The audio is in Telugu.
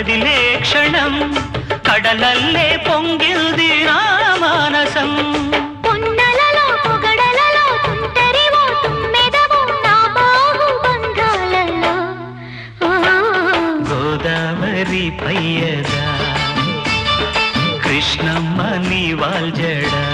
కదిలే క్షణం కడలల్లే పొంగిల్ది నా మానసం పొన్నలలో పొగడలలో తుంటరివో తుమ్మెదవో నా బాహు బంధాలలో గోదావరి పయ్యదా కృష్ణమ్మ నీ వాల్జడా